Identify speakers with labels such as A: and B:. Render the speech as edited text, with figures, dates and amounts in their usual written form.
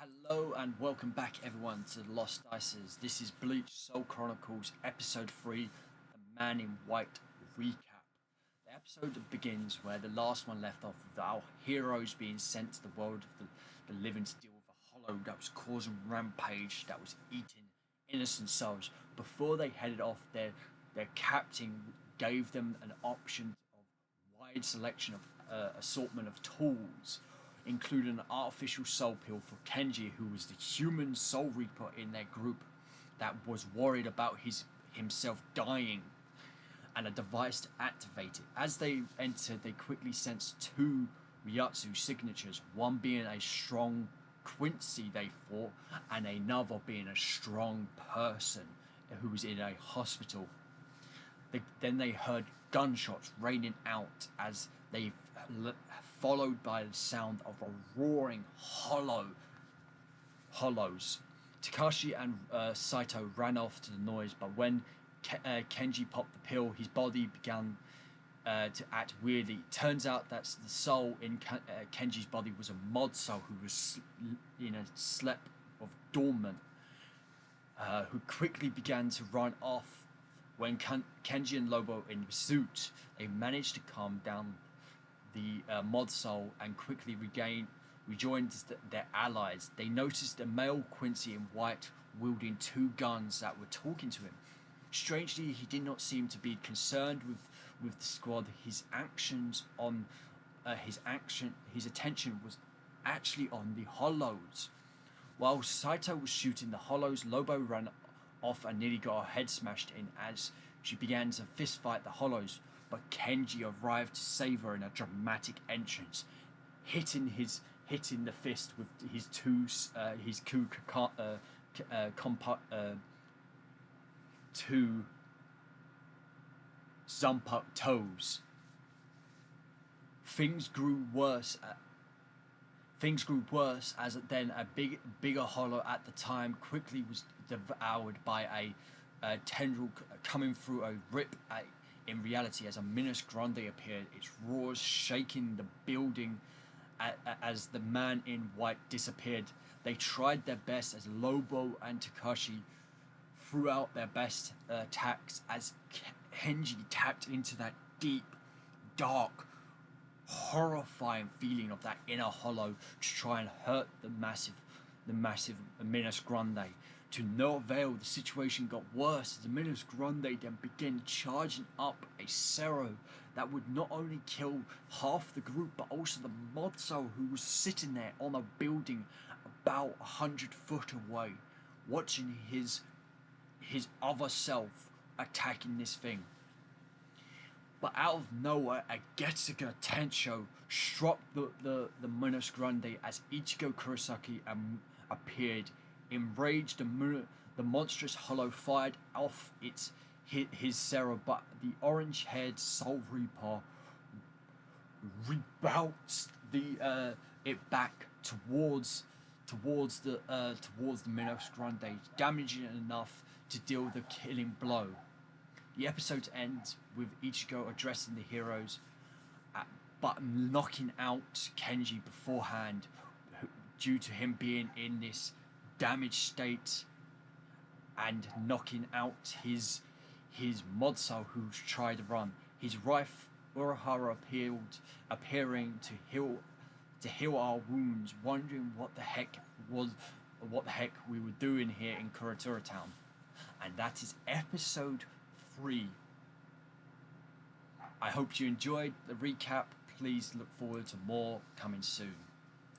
A: Hello and welcome back everyone to Lost Dices. This is Bleach Soul Chronicles episode 3, The Man in White recap. The episode begins where the last one left off with our heroes being sent to the world of the living to deal with a hollow that was causing rampage, that was eating innocent souls. Before they headed off, their captain gave them an option of wide selection of assortment of tools, including an artificial soul pill for Kenji, who was the human soul reaper in their group that was worried about himself dying, and a device to activate it. As they entered, they quickly sensed two Ryatsu signatures, one being a strong Quincy they thought, and another being a strong person who was in a hospital. Then they heard gunshots raining out as they followed by the sound of a roaring hollows. Takashi and Saito ran off to the noise, but when Kenji popped the pill, his body began to act weirdly. Turns out that the soul in Kenji's body was a mod soul who was in a sleep of dormant, who quickly began to run off. When Kenji and Lobo in pursuit, they managed to calm down the mod soul and quickly rejoined their allies. They noticed a male Quincy in white wielding two guns that were talking to him. Strangely, he did not seem to be concerned with the squad. His attention was actually on the hollows. While Saito was shooting the hollows, Lobo ran off and nearly got her head smashed in as she began to fist fight the hollows, but Kenji arrived to save her in a dramatic entrance, hitting the fist with his two Zumpuck toes. Things grew worse as then a bigger hollow at the time quickly was devoured by a tendril coming through a rip in reality as a Minas Grande appeared, its roars shaking the building as the man in white disappeared. They tried their best as Lobo and Takashi threw out their best attacks as Kenji tapped into that deep, dark, horrifying feeling of that inner hollow to try and hurt the massive Minas Grande. To no avail, the situation got worse as the Minas Grande then began charging up a Cero that would not only kill half the group but also the mod soul who was sitting there on a building about 100 foot away, watching his other self attacking this thing. But out of nowhere, a Getsuga Tensho struck the Minas Grande as Ichigo Kurosaki appeared. Enraged, the monstrous hollow fired off his Cero, but the orange-haired Soul Reaper rebounced it back towards the Minas Grande, damaging it enough to deal the killing blow. The episode ends with Ichigo addressing the heroes, but knocking out Kenji beforehand due to him being in this damaged state, and knocking out his mod soul who tried to run. His wife Urahara appearing to heal our wounds, wondering what the heck we were doing here in Kuratora Town. And that is episode 3. I hope you enjoyed the recap. Please look forward to more coming soon.